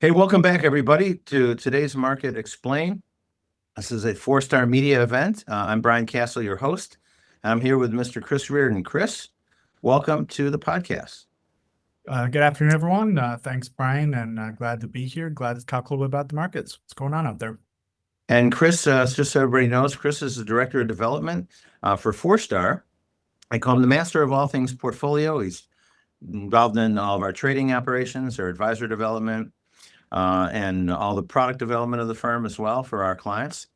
Hey, welcome back, everybody, to today's Market Explain. This is a FourStar Media event. I'm Brian Kasal, your host. I'm here with Mr. Chris Reardon. Chris, welcome to the podcast. Good afternoon, everyone. Thanks, Brian, and glad to be here. Glad to talk a little bit about the markets. What's going on out there? And Chris, just so everybody knows, Chris is the Director of Development for FourStar. I call him the master of all things portfolio. He's involved in all of our trading operations, our advisor development, and all the product development of the firm as well for our clients.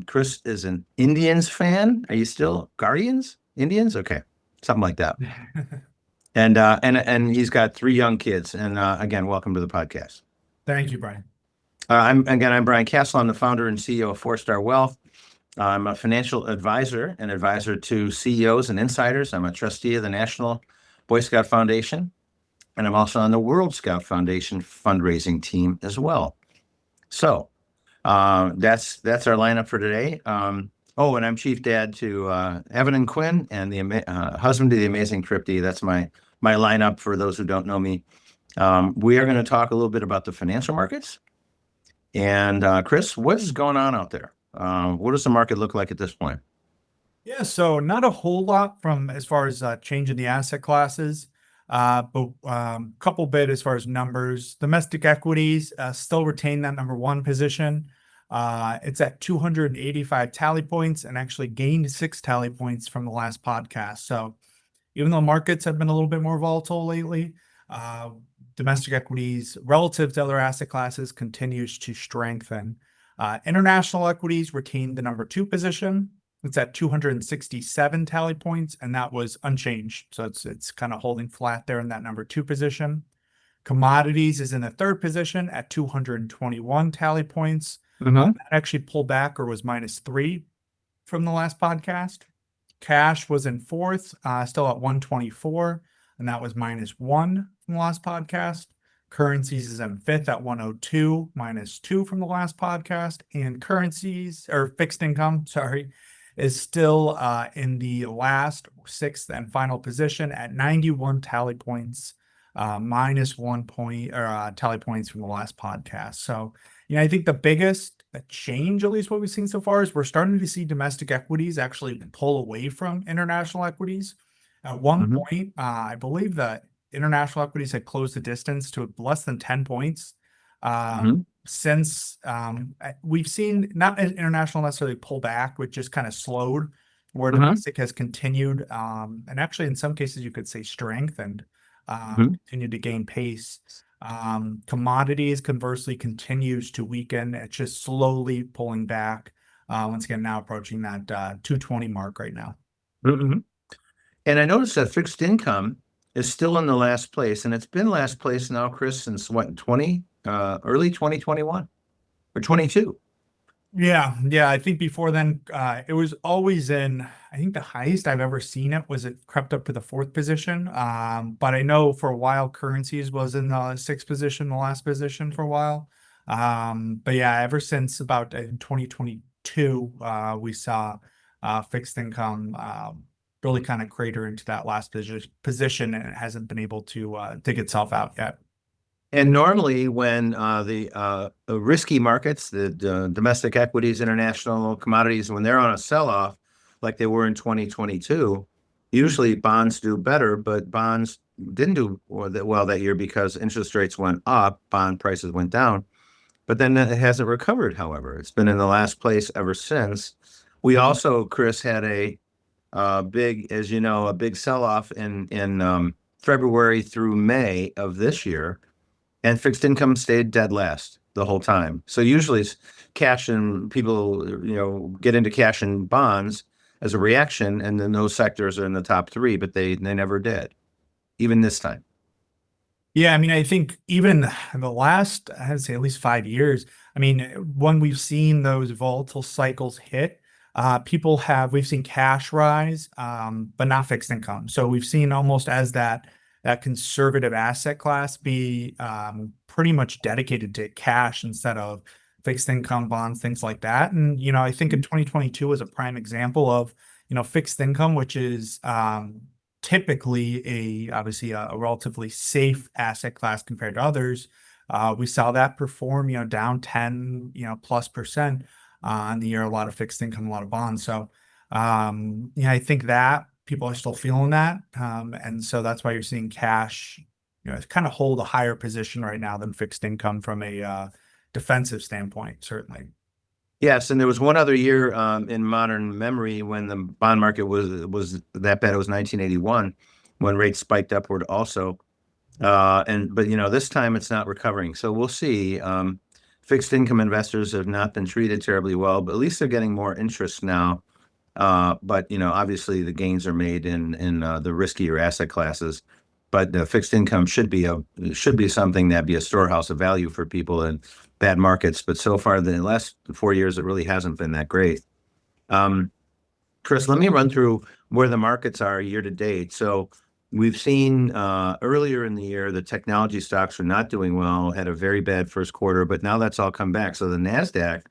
Chris is an Indians fan. Are you still Guardians? Indians? Okay, something like that. And he's got 3 young kids. And again, welcome to the podcast. Thank you, Brian. I'm Brian Kasal. I'm the founder and CEO of FourStar Wealth. I'm a financial advisor and advisor to CEOs and insiders. I'm a trustee of the National Boy Scout Foundation, and I'm also on the World Scout Foundation fundraising team as well. So that's our lineup for today. And I'm chief dad to Evan and Quinn, and the husband to the amazing Tripty. That's my lineup for those who don't know me. We are going to talk a little bit about the financial markets. And Chris, what is going on out there? What does the market look like at this point? Yeah, so not a whole lot from as far as change in the asset classes, but couple bit as far as numbers. Domestic equities still retain that number one position. It's at 285 tally points and actually gained 6 tally points from the last podcast. So even though markets have been a little bit more volatile lately, domestic equities relative to other asset classes continues to strengthen. International equities retained the number 2 position. It's at 267 tally points, and that was unchanged. So it's kind of holding flat there in that number 2 position. Commodities is in the 3rd position at 221 tally points. That actually pulled back or was -3 from the last podcast. Cash was in 4th, still at 124, and that was -1 from the last podcast. Currencies is in 5th at 102, -2 from the last podcast. And currencies, or fixed income, sorry, is still in the last 6th and final position at 91 tally points, -1 point or tally points from the last podcast. So, I think the biggest change, at least what we've seen so far, is we're starting to see domestic equities actually pull away from international equities. At one point, I believe that international equities had closed the distance to less than 10 points. Since we've seen not international necessarily pull back, which just kind of slowed, where domestic has continued, and actually in some cases you could say strengthened, continued to gain pace. Commodities conversely continues to weaken. It's just slowly pulling back. Once again, now approaching that 220 mark right now. And I noticed that fixed income is still in the last place, and it's been last place now, Chris, since what, early 2021 or 22? Yeah. I think before then, it was always in, I think the highest I've ever seen it was it crept up to the 4th position. But I know for a while currencies was in the 6th position, the last position for a while. But yeah, ever since about 2022, we saw fixed income really kind of crater into that last position, and it hasn't been able to dig itself out yet. And normally when the risky markets, the domestic equities, international commodities, when they're on a sell-off like they were in 2022, usually bonds do better, but bonds didn't do well that year because interest rates went up, bond prices went down. But then it hasn't recovered, however. It's been in the last place ever since. We also, Chris, had a big sell-off in February through May of this year, and fixed income stayed dead last the whole time. So usually it's cash, and people, get into cash and bonds as a reaction, and then those sectors are in the top 3, but they never did, even this time. Yeah, I think even the last, I'd say at least 5 years, when we've seen those volatile cycles hit, we've seen cash rise, but not fixed income. So we've seen almost as that conservative asset class be pretty much dedicated to cash instead of fixed income bonds, things like that. And, I think in 2022 was a prime example of, fixed income, which is typically obviously a relatively safe asset class compared to others, We saw that perform, down 10, plus percent on the year, a lot of fixed income, a lot of bonds. So, I think that people are still feeling that. And so that's why you're seeing cash, kind of hold a higher position right now than fixed income from a defensive standpoint, certainly. Yes, and there was one other year in modern memory when the bond market was that bad. It was 1981 when rates spiked upward also. But this time it's not recovering. So we'll see. Fixed income investors have not been treated terribly well, but at least they're getting more interest now. But obviously the gains are made in the riskier asset classes. But the fixed income should be something that be a storehouse of value for people in bad markets. But so far, the last 4 years, it really hasn't been that great. Um, Chris, let me run through where the markets are year to date. So we've seen earlier in the year the technology stocks were not doing well, had a very bad first quarter, but now that's all come back. So the Nasdaq,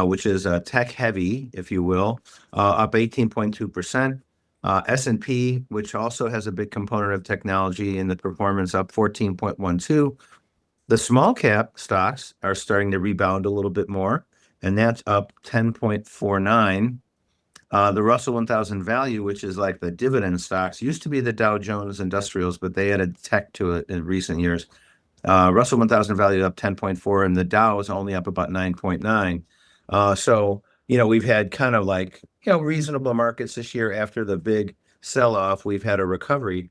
which is tech heavy, if you will, up 18.2%. S&P, which also has a big component of technology in the performance, up 14.12. The small cap stocks are starting to rebound a little bit more, and that's up 10.49. The Russell 1000 value, which is like the dividend stocks, used to be the Dow Jones Industrials, but they added tech to it in recent years. Russell 1000 value up 10.4, and the Dow is only up about 9.9. So, we've had kind of like, reasonable markets this year after the big sell-off. We've had a recovery.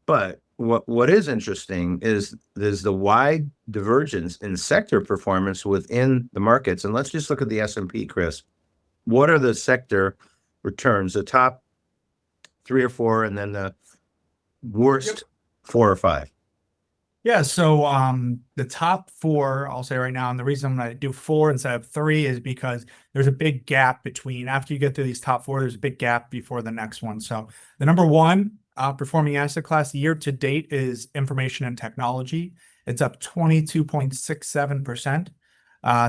But what is interesting is there's the wide divergence in sector performance within the markets. And let's just look at the S&P, Chris. What are the sector returns, the top three or four, and then the worst 4 or 5? Yeah, so the top four, I'll say right now, and the reason I'm going to do four instead of three is because there's a big gap between, after you get through these top four, there's a big gap before the next one. So the number one performing asset class year to date is information and technology. It's up 22.67%.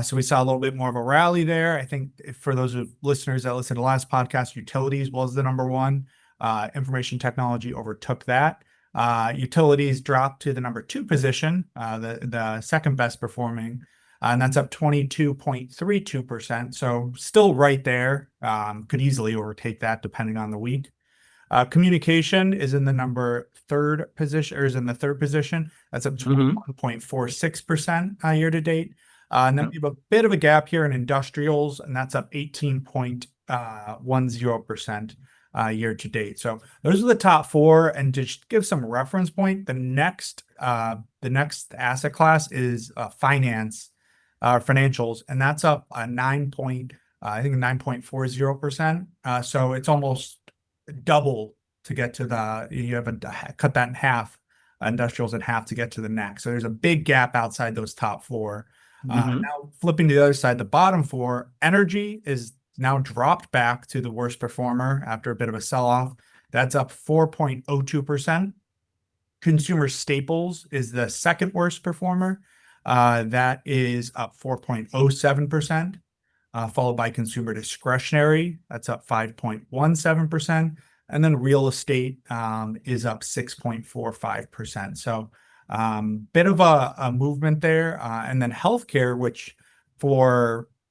So we saw a little bit more of a rally there. I think for those of listeners that listened to the last podcast, utilities was the number one. Information technology overtook that. Utilities dropped to the number two position, the second best performing, and that's up 22.32%. So still right there. Could easily overtake that depending on the week. Communication is in the third position, or is in the third position. That's up 21.46% year to date. And then we have a bit of a gap here in industrials, and that's up 18.10% year to date. So those are the top four. And to give some reference point, the next asset class is financials, and that's up a 9.40%. So it's almost double to get to you have to cut that in half, industrials in half to get to the next. So there's a big gap outside those top four. Now flipping to the other side, the bottom four, energy is now dropped back to the worst performer after a bit of a sell-off. That's up 4.02%. Consumer staples is the second worst performer. That is up 4.07%, followed by consumer discretionary. That's up 5.17%. And then real estate is up 6.45%. So bit of a movement there. And then healthcare, which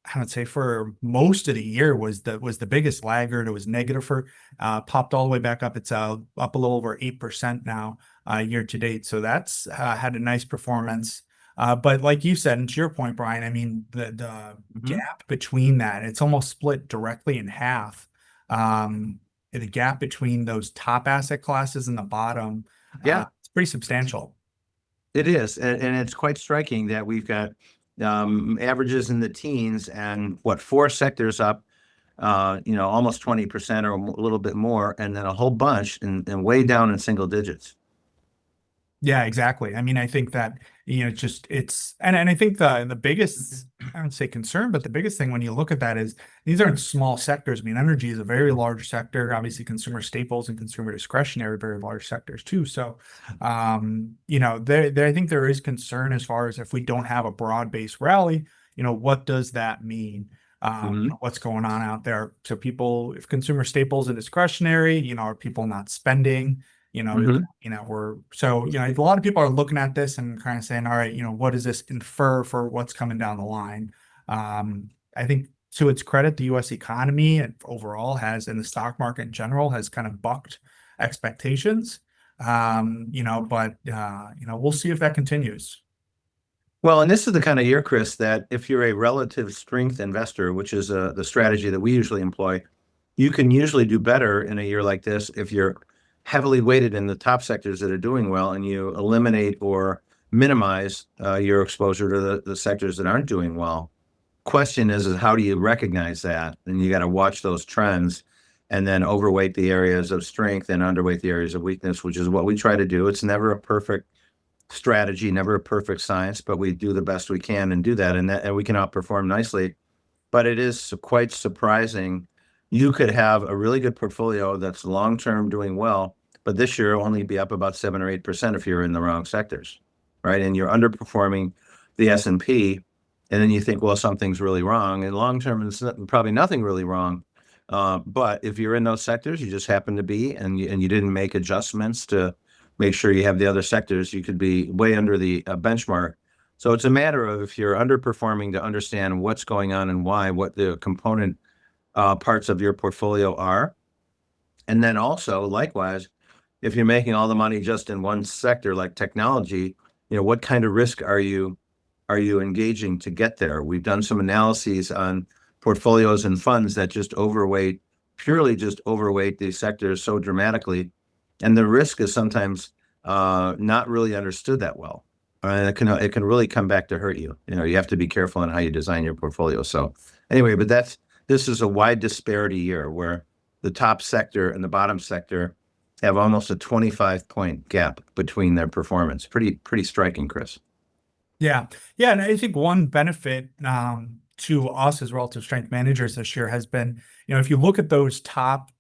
I would say for most of the year was the biggest laggard. It was negative popped all the way back up. It's up a little over 8% now year to date. So that's had a nice performance. But like you said, and to your point, Brian, I mean, the gap between that, it's almost split directly in half. The gap between those top asset classes and the bottom, it's pretty substantial. It is, and it's quite striking that we've got averages in the teens, and four sectors up, almost 20% or a little bit more, and then a whole bunch and way down in single digits. Yeah, exactly. I mean, I think that, and I think the biggest, I would say concern, but the biggest thing when you look at that is these aren't small sectors. I mean, energy is a very large sector. Obviously, consumer staples and consumer discretionary are very large sectors too. So, I think there is concern as far as if we don't have a broad-based rally, what does that mean? What's going on out there? So if consumer staples and discretionary, are people not spending? Mhm. A lot of people are looking at this and kind of saying, all right, what does this infer for what's coming down the line? I think to its credit, the US economy and overall and the stock market in general has kind of bucked expectations. We'll see if that continues. Well, and this is the kind of year, Chris, that if you're a relative strength investor, which is the strategy that we usually employ, you can usually do better in a year like this if you're heavily weighted in the top sectors that are doing well and you eliminate or minimize your exposure to the sectors that aren't doing well. Question is how do you recognize that? And you got to watch those trends and then overweight the areas of strength and underweight the areas of weakness, which is what we try to do. It's never a perfect strategy, never a perfect science, but we do the best we can and do that, and we can outperform nicely. But it is quite surprising. You could have a really good portfolio that's long term doing well, but this year only be up about 7 or 8% if you're in the wrong sectors, right? And you're underperforming the S&P, and then you think, well, something's really wrong. And long term, it's probably nothing really wrong. But if you're in those sectors, you just happen to be, and you didn't make adjustments to make sure you have the other sectors, you could be way under the benchmark. So it's a matter of if you're underperforming to understand what's going on and why, what the component parts of your portfolio are. And then also, likewise, if you're making all the money just in one sector like technology, what kind of risk are you engaging to get there? We've done some analyses on portfolios and funds that purely just overweight these sectors so dramatically. And the risk is sometimes not really understood that well. And it can really come back to hurt you. You have to be careful on how you design your portfolio. So anyway, but this is a wide disparity year where the top sector and the bottom sector have almost a 25-point gap between their performance. Pretty striking, Chris. Yeah. Yeah. And I think one benefit to us as relative strength managers this year has been, if you look at those top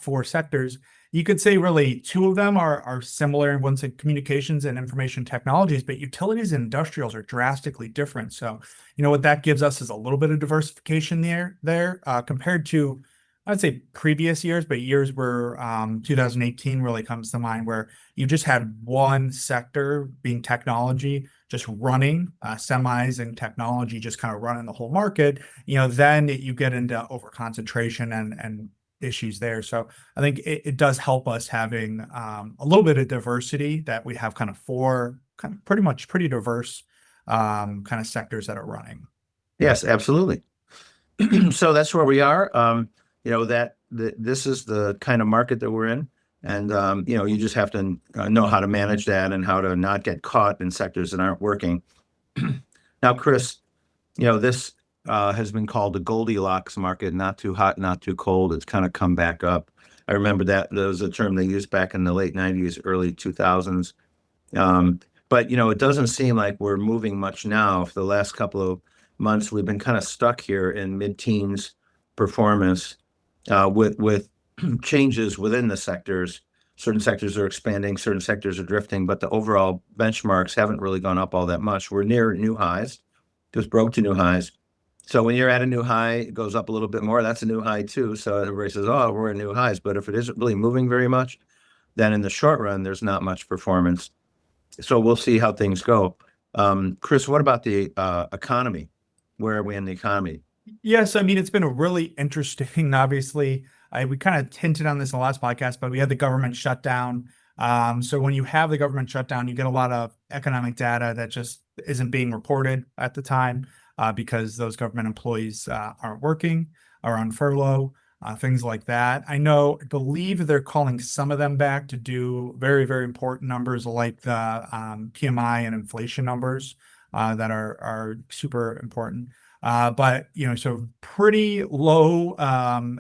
four sectors, you could say really two of them are similar in one's in communications and information technologies, but utilities and industrials are drastically different. So, what that gives us is a little bit of diversification there compared to, I'd say previous years, but years where 2018 really comes to mind, where you just had one sector being technology, just running semis and technology, just kind of running the whole market. Then you get into over concentration and issues there. So I think it does help us having a little bit of diversity, that we have kind of four kind of pretty diverse kind of sectors that are running. Yes, absolutely. So that's where we are. This is the kind of market that we're in, and you just have to know how to manage that and how to not get caught in sectors that aren't working. Now, Chris, this has been called the Goldilocks market, not too hot, not too cold. It's kind of come back up. I remember that was a term they used back in the late 90s, early 2000s. But it doesn't seem like we're moving much now. For the last couple of months, we've been kind of stuck here in mid-teens performance with changes within the sectors. Certain sectors are expanding, certain sectors are drifting, but the overall benchmarks haven't really gone up all that much. We're near new highs, just broke to new highs. So when you're at a new high, it goes up a little bit more. That's a new high too. So everybody says, "Oh, we're at new highs." But if it isn't really moving very much, then in the short run, there's not much performance. So we'll see how things go. Chris, what about the economy? Where are we in the economy? Yes, I mean, it's been a really interesting, obviously, we kind of hinted on this in the last podcast, but we had the government shutdown. So when you have the government shutdown, you get a lot of economic data that just isn't being reported at the time because those government employees aren't working, are on furlough, things like that. I believe they're calling some of them back to do very, very important numbers like the PMI and inflation numbers that are super important. So pretty low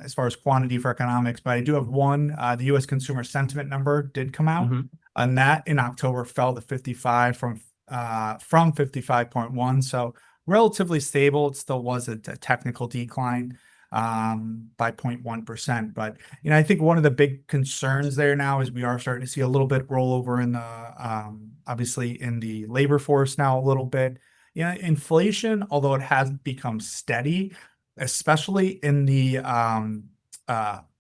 as far as quantity for economics. But I do have one. The U.S. consumer sentiment number did come out, and that in October fell to 55 from 55.1. So relatively stable. It still was a technical decline by 0.1%. But I think one of the big concerns there now is we are starting to see a little bit rollover in the obviously in the labor force now a little bit. Inflation, although it has become steady, especially in the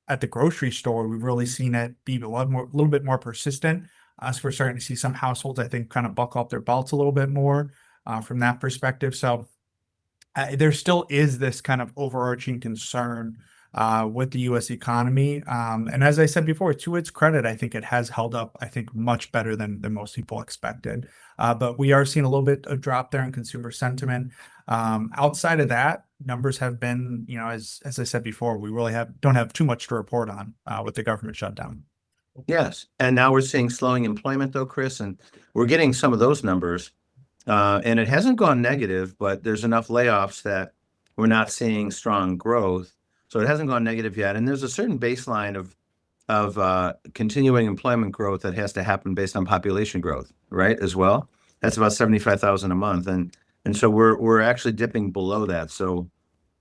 at the grocery store, we've really seen it be a little bit more persistent. So we're starting to see some households, I think, kind of buckle up their belts a little bit more from that perspective. So there still is this kind of overarching concern with the U.S. economy. And as I said before, to its credit, I think it has held up, I think, much better than most people expected. But we are seeing a little bit of drop there in consumer sentiment. Outside of that, numbers have been, as I said before, we really don't have too much to report on with the government shutdown. Yes. And now we're seeing slowing employment though, Chris, and we're getting some of those numbers. And it hasn't gone negative, but there's enough layoffs that we're not seeing strong growth. So it hasn't gone negative yet. And there's a certain baseline of continuing employment growth that has to happen based on population growth, right? As well. That's about 75,000 a month. And so we're actually dipping below that. So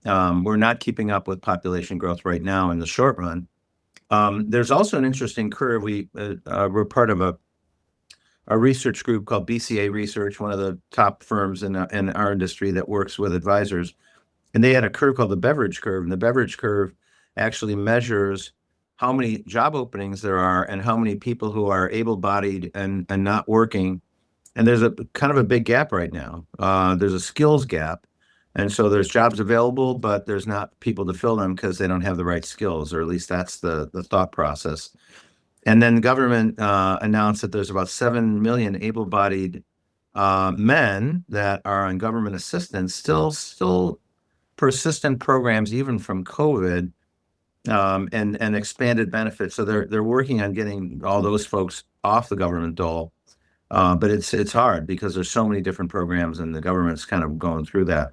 we're not keeping up with population growth right now in the short run. There's also an interesting curve. We're part of a research group called BCA Research, one of the top firms in our industry that works with advisors. And they had a curve called the beverage curve. And the beverage curve actually measures how many job openings there are and how many people who are able-bodied and not working. And there's a kind of a big gap right now. There's a skills gap. And so there's jobs available, but there's not people to fill them because they don't have the right skills, or at least that's the thought process. And then the government announced that there's about 7 million able-bodied men that are on government assistance, still persistent programs even from COVID, and expanded benefits. So they're working on getting all those folks off the government dole. But it's hard because there's so many different programs and the government's kind of going through that.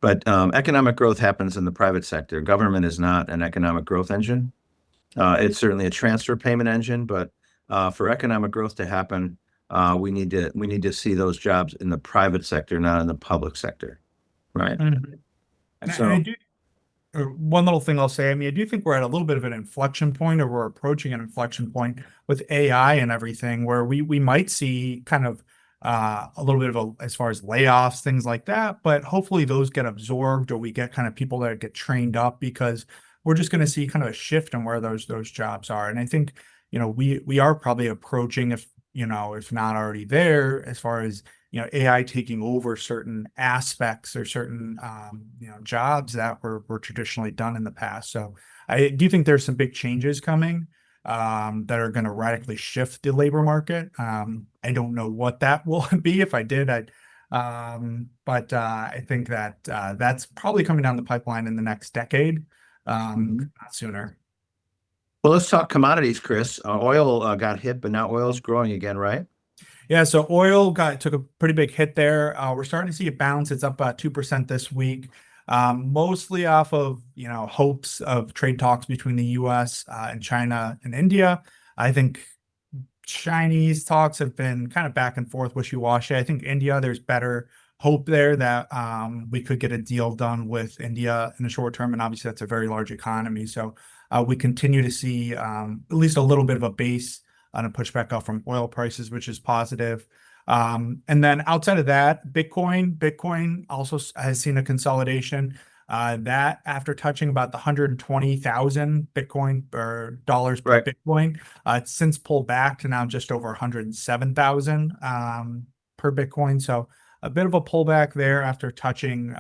But economic growth happens in the private sector. Government is not an economic growth engine. It's certainly a transfer payment engine, but for economic growth to happen, we need to see those jobs in the private sector, not in the public sector, right? Mhm. And So I do. One little thing I'll say, I mean, I do think we're at a little bit of an inflection point, or we're approaching an inflection point with AI and everything, where we might see kind of a little bit of as far as layoffs, things like that. But hopefully those get absorbed, or we get kind of people that get trained up, because we're just going to see kind of a shift in where those jobs are. And I think, we are probably approaching, if not already there, as far as AI taking over certain aspects or certain jobs that were traditionally done in the past. So I do think there's some big changes coming that are going to radically shift the labor market. I don't know what that will be. If I did, but I think that that's probably coming down the pipeline in the next decade, not sooner. well, let's talk commodities, Chris. Oil got hit, but now oil's growing again, right? Yeah, so oil took a pretty big hit there. We're starting to see it bounce. It's up about 2% this week, mostly off of hopes of trade talks between the U.S. And China and India. I think Chinese talks have been kind of back and forth, wishy-washy. I think India, there's better hope there that we could get a deal done with India in the short term, and obviously that's a very large economy. So we continue to see at least a little bit of a base on a pushback off from oil prices, which is positive. And then outside of that, Bitcoin also has seen a consolidation. That after touching about the 120,000 Bitcoin or dollars per Right. Bitcoin, it's since pulled back to now just over 107,000 per Bitcoin. So a bit of a pullback there after touching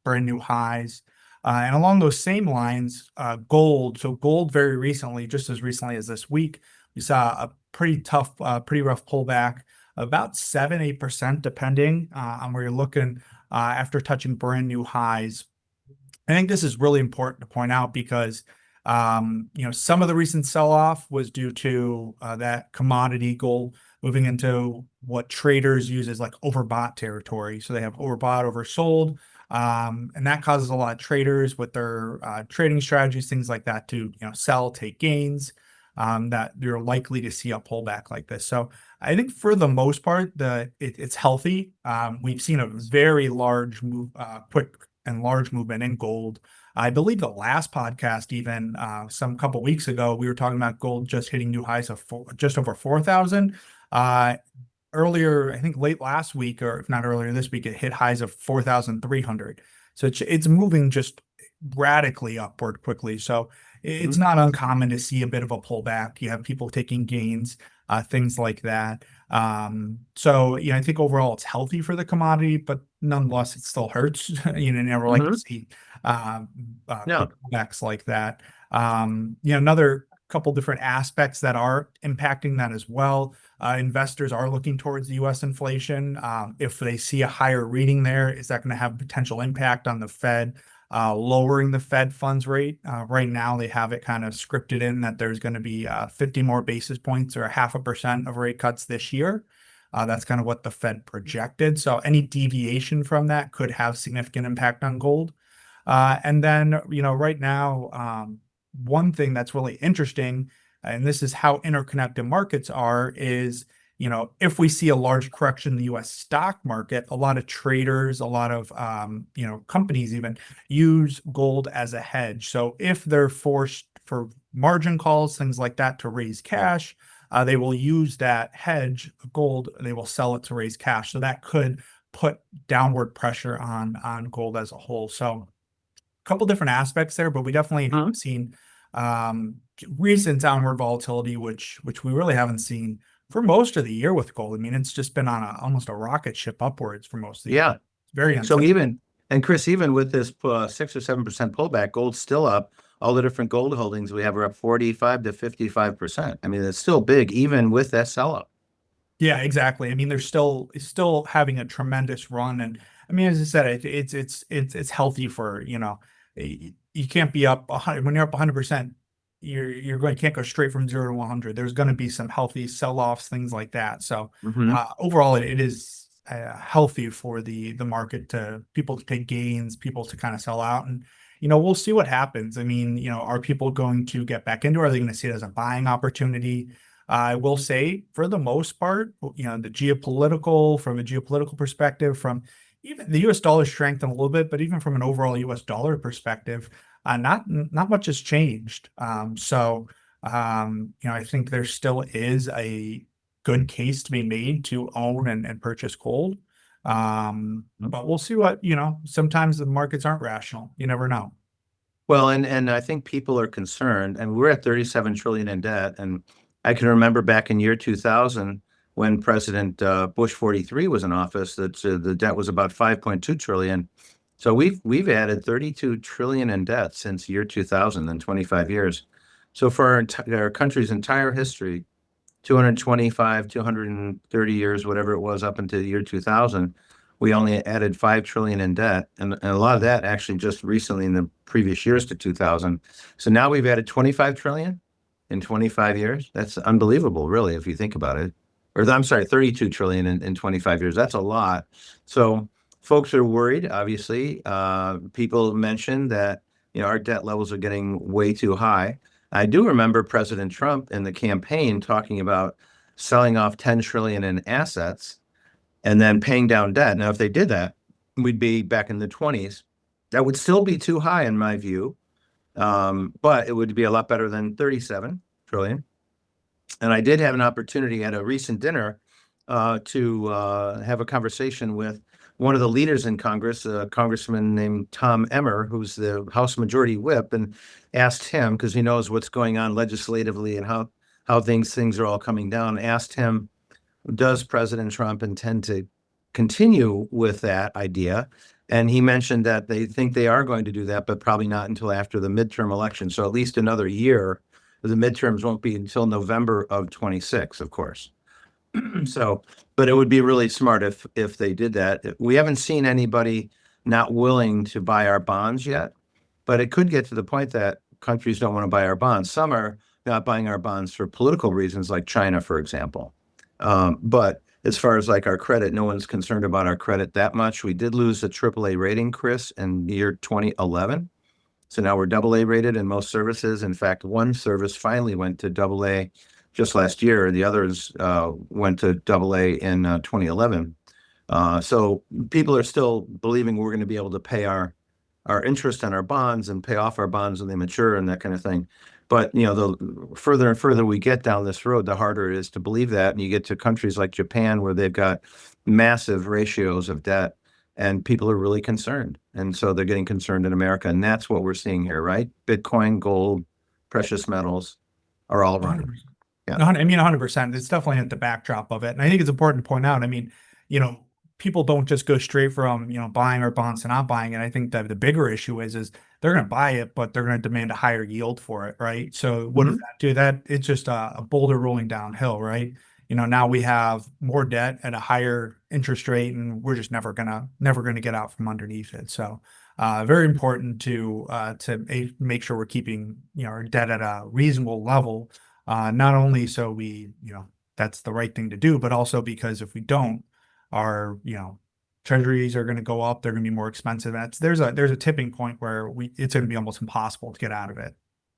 brand new highs. And along those same lines, gold. So gold very recently, just as recently as this week, we saw a pretty tough, pretty rough pullback, about 7-8%, depending on where you're looking, after touching brand new highs. I think this is really important to point out because, some of the recent sell-off was due to that commodity gold moving into what traders use as like overbought territory. So they have overbought, oversold, and that causes a lot of traders with their trading strategies, things like that, to sell, take gains. That you're likely to see a pullback like this. So I think for the most part, it's healthy. We've seen a very large move, quick and large movement in gold. I believe the last podcast, even some couple weeks ago, we were talking about gold just hitting new highs of just over 4,000. Earlier, I think late last week, or if not earlier this week, it hit highs of 4,300. So it's moving just radically upward quickly. So it's not uncommon to see a bit of a pullback. You have people taking gains, things like that. So, I think overall it's healthy for the commodity, but nonetheless, it still hurts. Never like to Mhm. see Yeah. quick pullbacks like that. Another couple different aspects that are impacting that as well. Investors are looking towards the U.S. inflation. If they see a higher reading there, is that going to have a potential impact on the Fed lowering the Fed funds rate? Right now, they have it kind of scripted in that there's going to be 50 more basis points or 0.5% of rate cuts this year. That's kind of what the Fed projected. So any deviation from that could have significant impact on gold. And then, right now, one thing that's really interesting, and this is how interconnected markets are, is, if we see a large correction in the US stock market, a lot of traders, a lot of, companies even use gold as a hedge. So if they're forced for margin calls, things like that, to raise cash, they will use that hedge gold, they will sell it to raise cash. So that could put downward pressure on gold as a whole. So couple different aspects there, but we definitely have Mhm. seen um, recent downward volatility, which we really haven't seen for most of the year with gold. I mean, it's just been on almost a rocket ship upwards for most of the year. Yeah. It's very So untypical. even, and Chris, even with this 6 or 7% pullback, gold's still up. All the different gold holdings we have are up 45 to 55%. I mean, it's still big, even with that sell-up. Yeah, exactly. I mean, they're still having a tremendous run, and I mean, as I said, it's healthy for you can't be up 100 when you're up 100%. You're going can't go straight from 0 to 100. There's going to be some healthy sell-offs, things like that. So Hmm. overall, it is healthy for the market to people to take gains, people to kind of sell out, and we'll see what happens. I mean, are people going to get back into it? Are they going to see it as a buying opportunity? I will say, for the most part, from a geopolitical perspective, from even the U.S. dollar strengthened a little bit, but even from an overall U.S. dollar perspective, not much has changed. I think there still is a good case to be made to own and purchase gold. But we'll see sometimes the markets aren't rational. You never know. Well, and I think people are concerned, and we're at 37 trillion in debt. And I can remember back in year 2000 when President Bush 43 was in office, that the debt was about 5.2 trillion. So we've added 32 trillion in debt since year 2000 in 25 years. So for our country's entire history, 225, 230 years, whatever it was, up until the year 2000, we only added 5 trillion in debt. And a lot of that actually just recently in the previous years to 2000. So now we've added 25 trillion in 25 years. That's unbelievable, really, if you think about it. Or I'm sorry, 32 trillion in 25 years. That's a lot. So folks are worried, obviously. People mentioned that, our debt levels are getting way too high. I do remember President Trump in the campaign talking about selling off 10 trillion in assets and then paying down debt. Now, if they did that, we'd be back in the 20s. That would still be too high in my view, but it would be a lot better than 37 trillion. And I did have an opportunity at a recent dinner to have a conversation with one of the leaders in Congress, a congressman named Tom Emmer, who's the House Majority Whip, and asked him, because he knows what's going on legislatively and how things are all coming down, asked him, does President Trump intend to continue with that idea? And he mentioned that they think they are going to do that, but probably not until after the midterm election. So at least another year. The midterms won't be until November of 26, of course. So, but it would be really smart if they did that. We haven't seen anybody not willing to buy our bonds yet, but it could get to the point that countries don't want to buy our bonds. Some are not buying our bonds for political reasons, like China, for example. But as far as like our credit, no one's concerned about our credit that much. We did lose a AAA rating, Chris, in the year 2011. So now we're AA rated in most services. In fact, one service finally went to AA just last year. The others went to AA in 2011. So people are still believing we're going to be able to pay our interest on our bonds and pay off our bonds when they mature and that kind of thing. But the further and further we get down this road, the harder it is to believe that. And you get to countries like Japan where they've got massive ratios of debt, and people are really concerned. And so they're getting concerned in America, and that's what we're seeing here, right? Bitcoin, gold, precious metals are all running. 100%. Yeah. I mean, 100%. It's definitely at the backdrop of it. And I think it's important to point out, I mean, you know, people don't just go straight from, buying our bonds to not buying it. I think that the bigger issue is they're going to buy it, but they're going to demand a higher yield for it, right? So what does Mhm. that do? That it's just a boulder rolling downhill, right? Now we have more debt at a higher interest rate, and we're just never gonna get out from underneath it. So very important to make sure we're keeping our debt at a reasonable level, not only so that's the right thing to do, but also because if we don't, our treasuries are going to go up. They're going to be more expensive. There's a tipping point where it's going to be almost impossible to get out of it.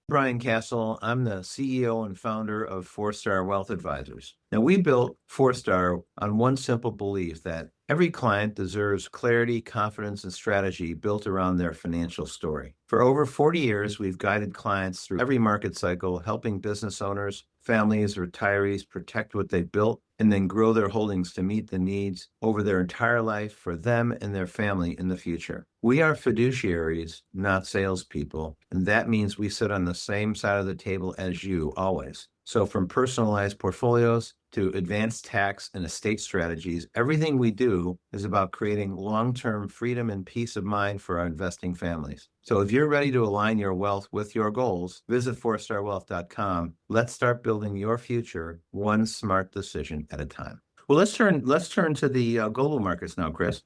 Brian Castle. I'm the CEO and founder of FourStar Wealth Advisors. Now, we built FourStar on one simple belief that every client deserves clarity, confidence, and strategy built around their financial story. For over 40 years, we've guided clients through every market cycle, helping business owners, families, retirees protect what they built and then grow their holdings to meet the needs over their entire life for them and their family in the future. We are fiduciaries, not salespeople, and that means we sit on the same side of the table as you always. So from personalized portfolios to advanced tax and estate strategies, everything we do is about creating long-term freedom and peace of mind for our investing families. So if you're ready to align your wealth with your goals, visit fourstarwealth.com. Let's start building your future one smart decision at a time. Well, let's turn to the global markets now, Chris.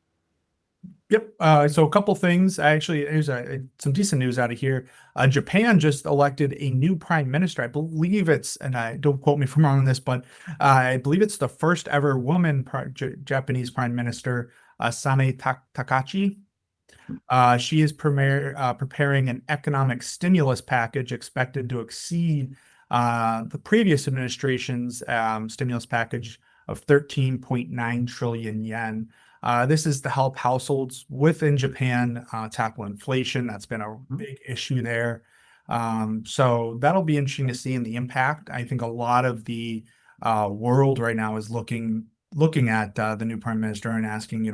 Yep. So a couple things. Actually, there's some decent news out of here. Japan just elected a new prime minister. I believe and I don't quote me if I'm wrong on this, but I believe it's the first ever woman Japanese prime minister, Sane Takachi. She is preparing an economic stimulus package expected to exceed the previous administration's stimulus package of 13.9 trillion yen. This is to help households within Japan tackle inflation. That's been a big issue there. So that'll be interesting to see in the impact. I think a lot of the world right now is looking at the new prime minister and asking,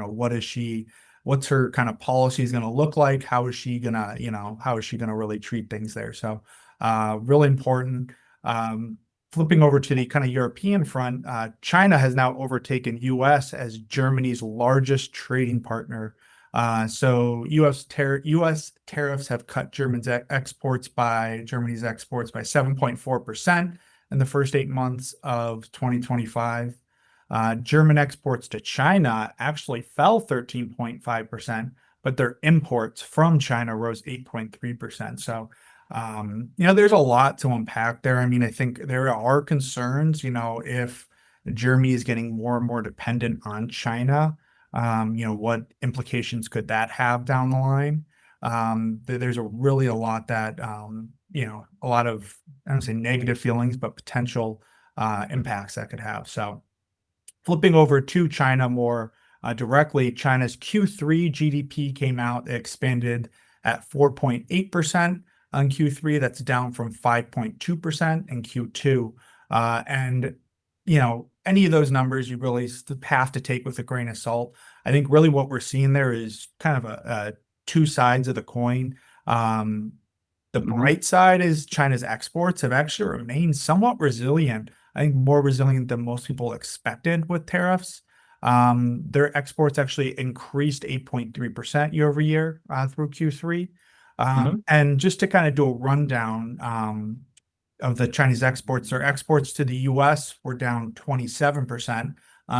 what's her kind of policies going to look like? How is she gonna really treat things there? So really important. Flipping over to the kind of European front, China has now overtaken US as Germany's largest trading partner. So US tariffs have cut Germany's exports by 7.4% in the first 8 months of 2025. German exports to China actually fell 13.5%, but their imports from China rose 8.3%. So there's a lot to unpack there. I mean, I think there are concerns, if Germany is getting more and more dependent on China, what implications could that have down the line? There's really a lot that, a lot of, I don't say negative feelings, but potential impacts that could have. So flipping over to China more directly, China's Q3 GDP came out, expanded at 4.8% on Q3. That's down from 5.2% in Q2. And any of those numbers you really have to take with a grain of salt. I think really what we're seeing there is kind of a two sides of the coin. The bright side is China's exports have actually remained somewhat resilient. I think more resilient than most people expected with tariffs. Their exports actually increased 8.3% year over year through Q3. And just to kind of do a rundown of the Chinese exports, their exports to the US were down 27%.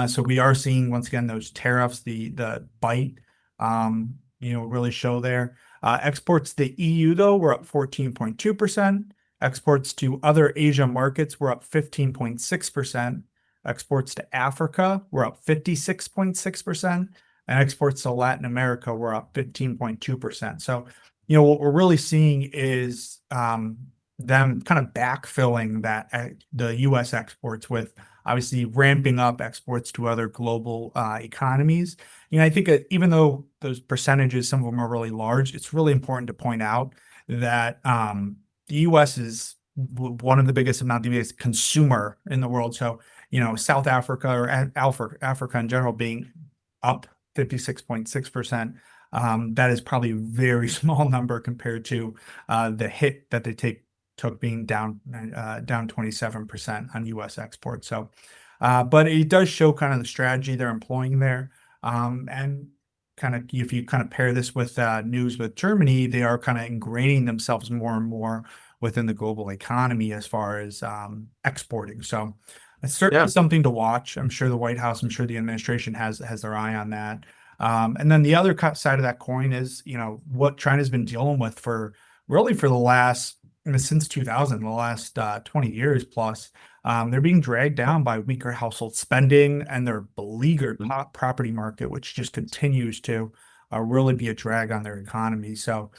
So we are seeing, once again, those tariffs, the bite, really show there. Exports to the EU, though, were up 14.2%. Exports to other Asia markets were up 15.6%. Exports to Africa were up 56.6%. And exports to Latin America were up 15.2%. So, what we're really seeing is them kind of backfilling the U.S. exports with obviously ramping up exports to other global economies. I think even though those percentages, some of them are really large, it's really important to point out that the U.S. is one of the biggest, if not the biggest, consumer in the world. So, South Africa or Africa in general being up 56.6%. That is probably a very small number compared to the hit that they take took, being down 27% on U.S. exports. So, but it does show kind of the strategy they're employing there. And kind of, if you kind of pair this with news with Germany, they are kind of ingraining themselves more and more within the global economy as far as exporting. So it's certainly something to watch. I'm sure the White House, I'm sure the administration has their eye on that. And then the other side of that coin is, what China's been dealing with for the last, since 2000, the last 20 years plus. They're being dragged down by weaker household spending and their beleaguered property market, which just continues to really be a drag on their economy. So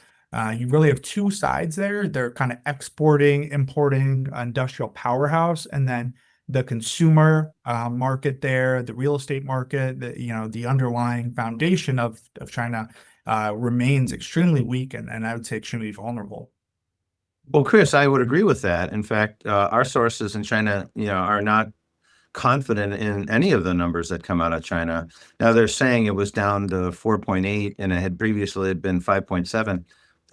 you really have two sides there. They're kind of exporting, importing, industrial powerhouse, and then the consumer market there, the real estate market, the underlying foundation of China remains extremely weak, and I would say extremely vulnerable. Well, Chris, I would agree with that. In fact, our sources in China, are not confident in any of the numbers that come out of China. Now they're saying it was down to 4.8 and it had previously been 5.7.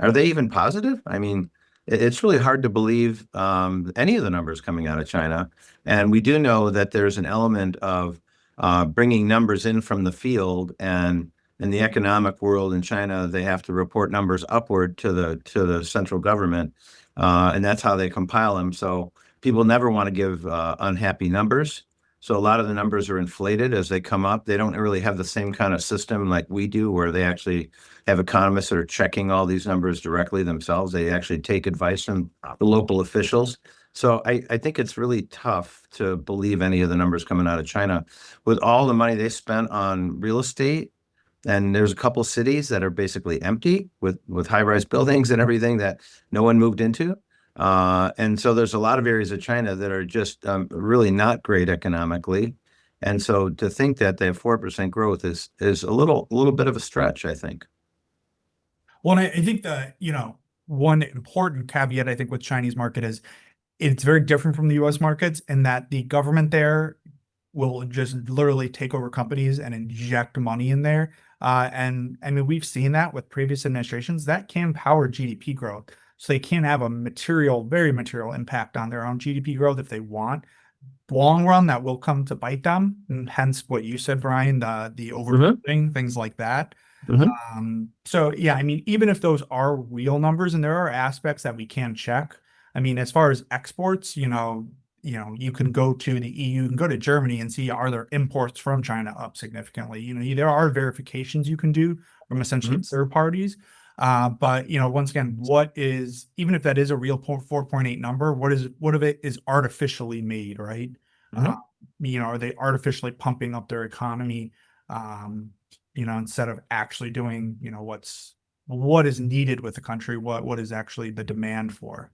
Are they even positive? I mean, it's really hard to believe any of the numbers coming out of China. And we do know that there's an element of bringing numbers in from the field, and in the economic world in China, they have to report numbers upward to the central government, and that's how they compile them. So people never want to give unhappy numbers. So a lot of the numbers are inflated as they come up. They don't really have the same kind of system like we do, where they actually have economists that are checking all these numbers directly themselves. They actually take advice from the local officials. So I think it's really tough to believe any of the numbers coming out of China with all the money they spent on real estate. And there's a couple cities that are basically empty with high-rise buildings and everything that no one moved into. And so there's a lot of areas of China that are just really not great economically. And so to think that they have 4% growth is a little bit of a stretch, I think. Well, I think that, one important caveat, I think, with Chinese market is it's very different from the US markets in that the government there will just literally take over companies and inject money in there. And I mean, we've seen that with previous administrations that can power GDP growth. So they can have a very material impact on their own GDP growth if they want. Long run, that will come to bite them, and hence what you said, Brian, the overbuilding, things like that. So yeah, I mean, even if those are real numbers, and there are aspects that we can check. I mean, as far as exports, you can go to the EU, you can go to Germany and see, are there imports from China up significantly? There are verifications you can do from essentially third parties. But once again, even if that is a real 4.8 number, what of it is artificially made, right? Are they artificially pumping up their economy, instead of actually doing, what is needed with the country, what is actually the demand for?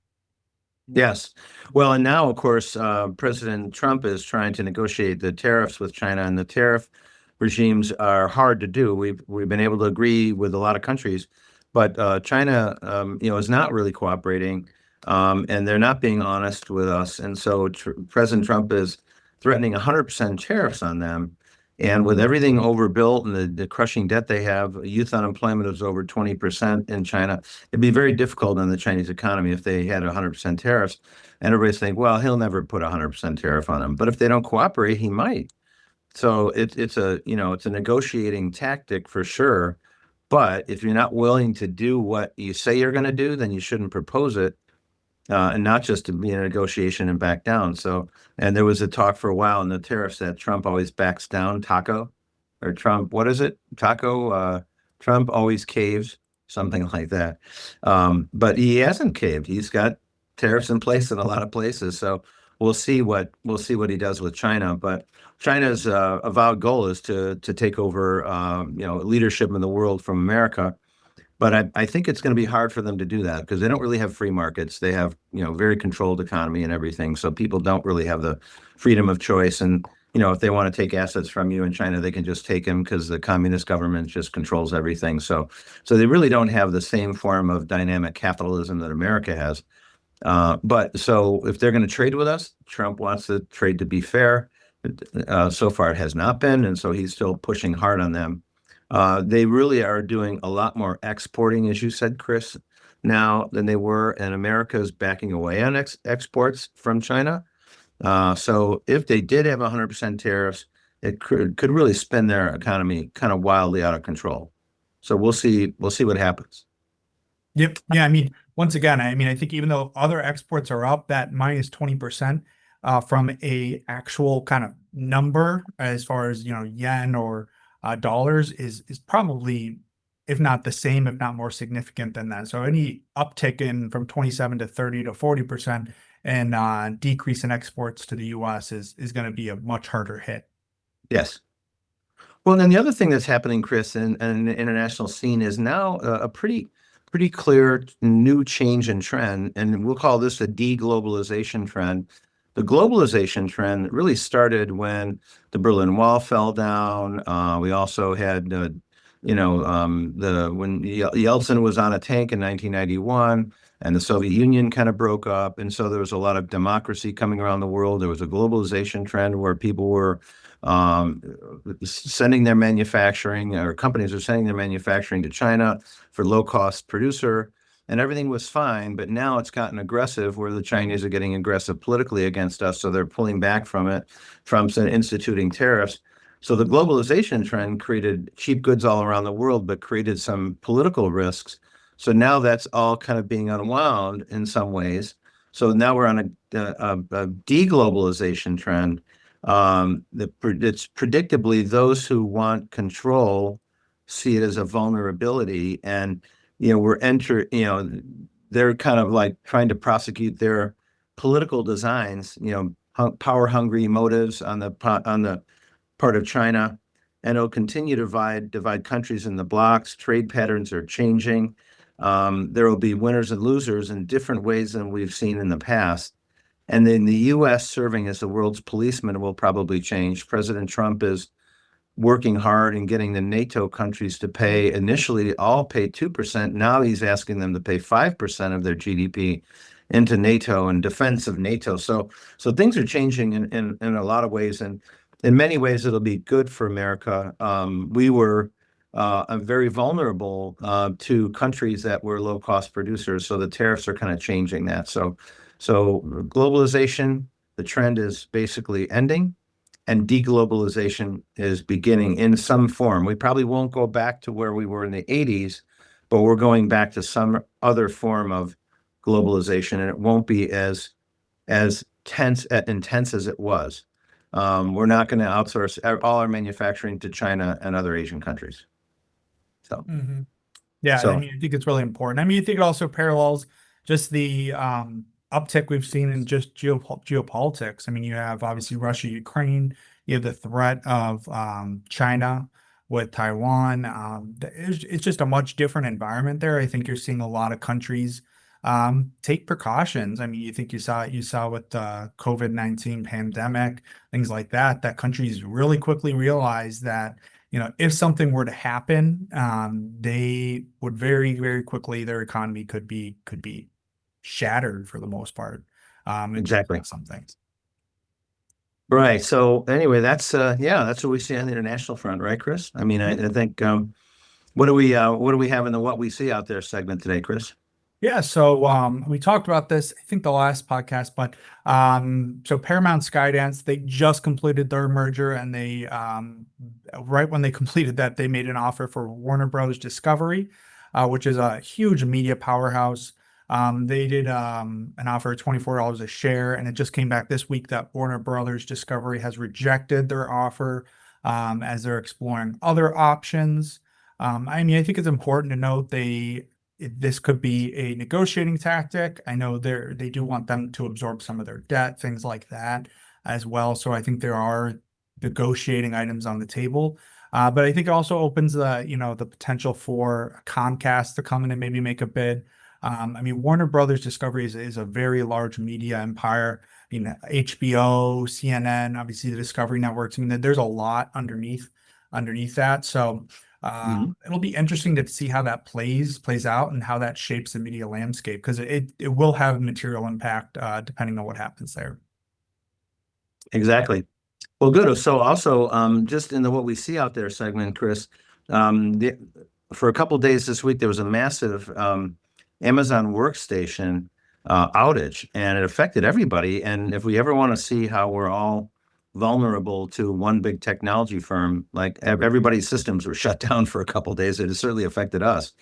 Yes. Well, and now, of course, President Trump is trying to negotiate the tariffs with China, and the tariff regimes are hard to do. We've been able to agree with a lot of countries, but China, is not really cooperating, and they're not being honest with us. And so President Trump is threatening 100% tariffs on them. And with everything overbuilt and the crushing debt they have, youth unemployment is over 20% in China. It'd be very difficult on the Chinese economy if they had 100% tariffs. And everybody's thinking, well, he'll never put 100% tariff on them. But if they don't cooperate, he might. So it's a negotiating tactic for sure. But if you're not willing to do what you say you're going to do, then you shouldn't propose it. And not just to be in a negotiation and back down. So, and there was a talk for a while in the tariffs that Trump always backs down, what is it? Trump always caves, something like that. But he hasn't caved. He's got tariffs in place in a lot of places. So we'll see what he does with China. But China's avowed goal is to take over, leadership in the world from America. But I think it's going to be hard for them to do that because they don't really have free markets. They have, very controlled economy and everything. So people don't really have the freedom of choice. And, if they want to take assets from you in China, they can just take them because the communist government just controls everything. So they really don't have the same form of dynamic capitalism that America has. But so if they're going to trade with us, Trump wants the trade to be fair. So far it has not been. And so he's still pushing hard on them. They really are doing a lot more exporting, as you said, Chris, now than they were, and America is backing away on exports from China. So if they did have 100% tariffs, it could really spin their economy kind of wildly out of control. So we'll see what happens. Yep. Yeah. I mean, once again, I mean, I think even though other exports are up, that minus 20% from a actual kind of number as far as, yen or dollars is probably, if not the same, if not more significant than that. So any uptick in from 27 to 30 to 40% and decrease in exports to the US is going to be a much harder hit. Yes. Well, then the other thing that's happening, Chris, in the international scene is now a pretty clear new change in trend, and we'll call this a deglobalization trend. The globalization trend really started when the Berlin Wall fell down. We also had, the when Yeltsin was on a tank in 1991, and the Soviet Union kind of broke up, and so there was a lot of democracy coming around the world. There was a globalization trend where people were um, sending their manufacturing, or companies are sending their manufacturing to China for low cost producer, and everything was fine. But now it's gotten aggressive where the Chinese are getting aggressive politically against us. So they're pulling back from it, from instituting tariffs. So the globalization trend created cheap goods all around the world, but created some political risks. So now that's all kind of being unwound in some ways. So now we're on a deglobalization trend. It's predictably those who want control see it as a vulnerability, and they're kind of like trying to prosecute their political designs, power hungry motives on the part of China, and it'll continue to divide countries in the blocks. Trade patterns are changing. There will be winners and losers in different ways than we've seen in the past. And then the US serving as the world's policeman will probably change. President Trump is working hard and getting the NATO countries to pay, initially all pay 2%. Now he's asking them to pay 5% of their GDP into NATO and defense of NATO. So things are changing in a lot of ways. And in many ways, it'll be good for America. We were very vulnerable to countries that were low cost producers. So the tariffs are kind of changing that. So globalization, the trend is basically ending, and deglobalization is beginning in some form. We probably won't go back to where we were in the 80s, but we're going back to some other form of globalization, and it won't be as intense as it was. We're not going to outsource all our manufacturing to China and other Asian countries. So, Mhm. Yeah, I so mean, I think it's really important. I mean, I think it also parallels just the uptick we've seen in just geopolitics. I mean, you have obviously Russia, Ukraine, you have the threat of China with Taiwan. It's just a much different environment there. I think you're seeing a lot of countries take precautions. I mean, you saw with the COVID-19 pandemic, things like that, that countries really quickly realized that if something were to happen, they would very, very quickly, their economy could be shattered for the most part. exactly. Some things. Right. So anyway, that's what we see on the international front, right, Chris? I mean, I think what do we have in the what we see out there segment today, Chris? Yeah, so we talked about this, I think the last podcast, but so Paramount Skydance, they just completed their merger, and they right when they completed that, they made an offer for Warner Bros. Discovery, which is a huge media powerhouse. They did an offer of $24 a share, and it just came back this week that Warner Brothers Discovery has rejected their offer as they're exploring other options. I mean, I think it's important to note this could be a negotiating tactic. I know they do want them to absorb some of their debt, things like that as well. So I think there are negotiating items on the table. But I think it also opens the potential for Comcast to come in and maybe make a bid. I mean, Warner Brothers Discovery is a very large media empire. I mean, HBO, CNN, obviously the Discovery networks. I mean, there's a lot underneath that. So it'll be interesting to see how that plays out and how that shapes the media landscape, because it will have material impact depending on what happens there. Exactly. Well, good. So also, just in the what we see out there segment, Chris, for a couple of days this week, there was a massive Amazon Workstation outage, and it affected everybody. And if we ever want to see how we're all vulnerable to one big technology firm, like everybody's systems were shut down for a couple of days, it has certainly affected us.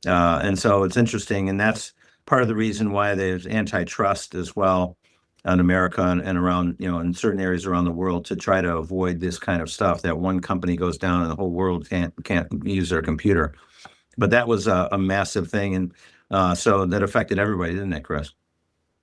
And so it's interesting, and that's part of the reason why there's antitrust as well in America and around, in certain areas around the world, to try to avoid this kind of stuff, that one company goes down and the whole world can't use their computer. But that was a massive thing, and so that affected everybody, didn't it, Chris?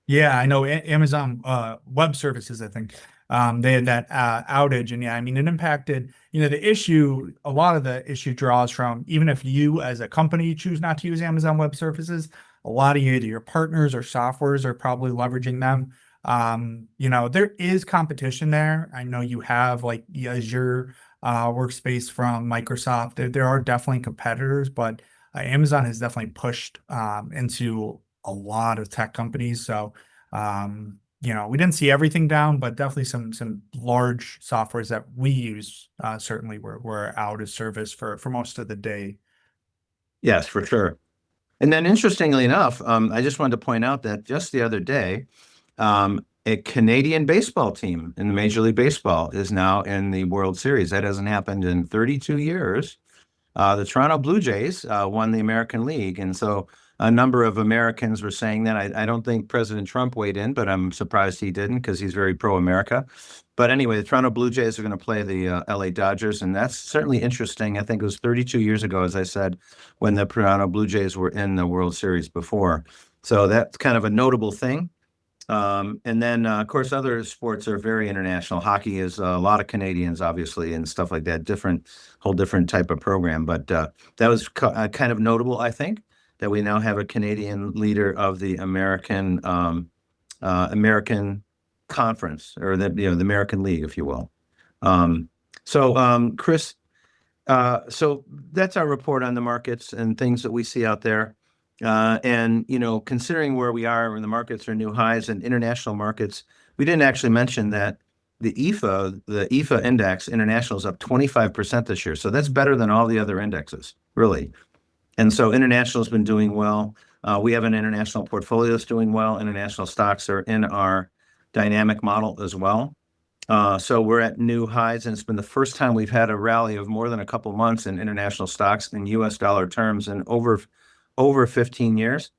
Yeah, I know Amazon Web Services, I think, they had that outage, and yeah, I mean, it impacted, the issue, a lot of the issue draws from, even if you as a company choose not to use Amazon Web Services, a lot of either your partners or softwares are probably leveraging them. There is competition there. I know you have like the Azure workspace from Microsoft. There are definitely competitors, but Amazon has definitely pushed into a lot of tech companies. So, we didn't see everything down, but definitely some large softwares that we use certainly were out of service for most of the day. Yes, for sure. And then interestingly enough, I just wanted to point out that just the other day, a Canadian baseball team in the Major League Baseball is now in the World Series. That hasn't happened in 32 years. The Toronto Blue Jays won the American League. And so a number of Americans were saying that. I don't think President Trump weighed in, but I'm surprised he didn't, because he's very pro-America. But anyway, the Toronto Blue Jays are going to play the LA Dodgers, and that's certainly interesting. I think it was 32 years ago, as I said, when the Toronto Blue Jays were in the World Series before. So that's kind of a notable thing. And then, of course, other sports are very international. Hockey is a lot of Canadians, obviously, and stuff like that. Whole different type of program. But that was kind of notable, I think, that we now have a Canadian leader of the American Conference, or the American League, if you will. Chris, so that's our report on the markets and things that we see out there. And considering where we are, when the markets are new highs and international markets, we didn't actually mention that the EFA index international is up 25% this year. So that's better than all the other indexes, really. And so international has been doing well. We have an international portfolio that's doing well. International stocks are in our dynamic model as well. So we're at new highs, and it's been the first time we've had a rally of more than a couple months in international stocks in US dollar terms in over 15 years.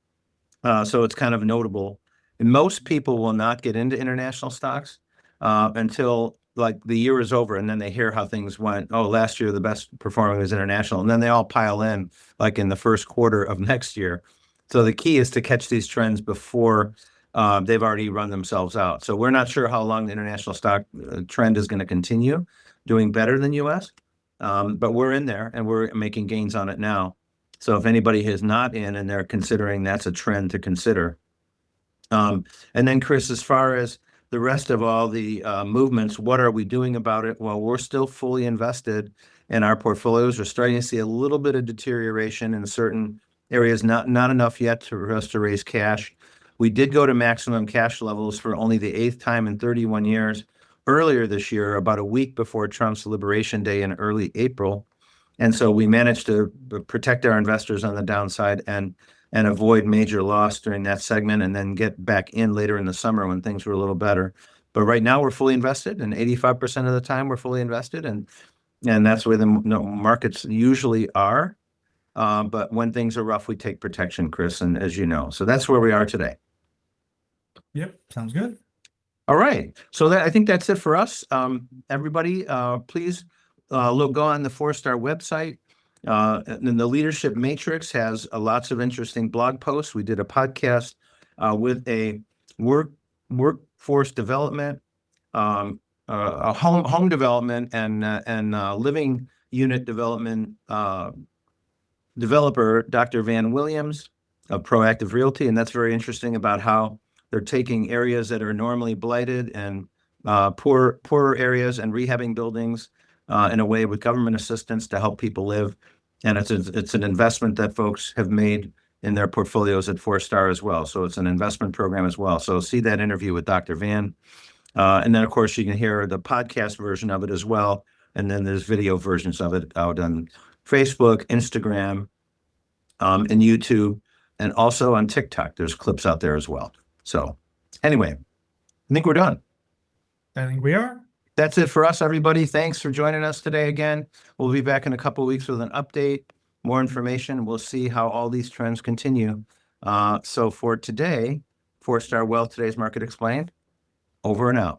So it's kind of notable. And most people will not get into international stocks until like the year is over, and then they hear how things went. Oh, last year the best performing was international, and then they all pile in like in the first quarter of next year. So the key is to catch these trends before they've already run themselves out. So we're not sure how long the international stock trend is going to continue doing better than US, but we're in there and we're making gains on it now. So if anybody is not in and they're considering, that's a trend to consider. And then, Chris, as far as the rest of all the movements, what are we doing about it? Well, we're still fully invested in our portfolios. We're starting to see a little bit of deterioration in certain areas, not enough yet for us to raise cash. We did go to maximum cash levels for only the 8th time in 31 years earlier this year, about a week before Trump's Liberation Day in early April. And so we managed to protect our investors on the downside and avoid major loss during that segment, and then get back in later in the summer when things were a little better. But right now we're fully invested, and 85% of the time we're fully invested, and that's where the markets usually are. But when things are rough, we take protection, Chris, and as you know. So that's where we are today. Yep, sounds good. All right. So I think that's it for us. Everybody, please go on the FourStar website. And the Leadership Matrix has lots of interesting blog posts. We did a podcast with a workforce development, a home development, and living unit development developer, Dr. Van Williams of Proactive Realty, and that's very interesting about how they're taking areas that are normally blighted and poor areas and rehabbing buildings in a way with government assistance to help people live. And it's an investment that folks have made in their portfolios at FourStar as well. So it's an investment program as well. So see that interview with Dr. Van. And then, of course, you can hear the podcast version of it as well. And then there's video versions of it out on Facebook, Instagram, and YouTube. and also on TikTok. There's clips out there as well. So anyway, I think we're done. I think we are. That's it for us, everybody. Thanks for joining us today again. We'll be back in a couple of weeks with an update, more information. We'll see how all these trends continue. So for today, FourStar Wealth, today's Market Explained, over and out.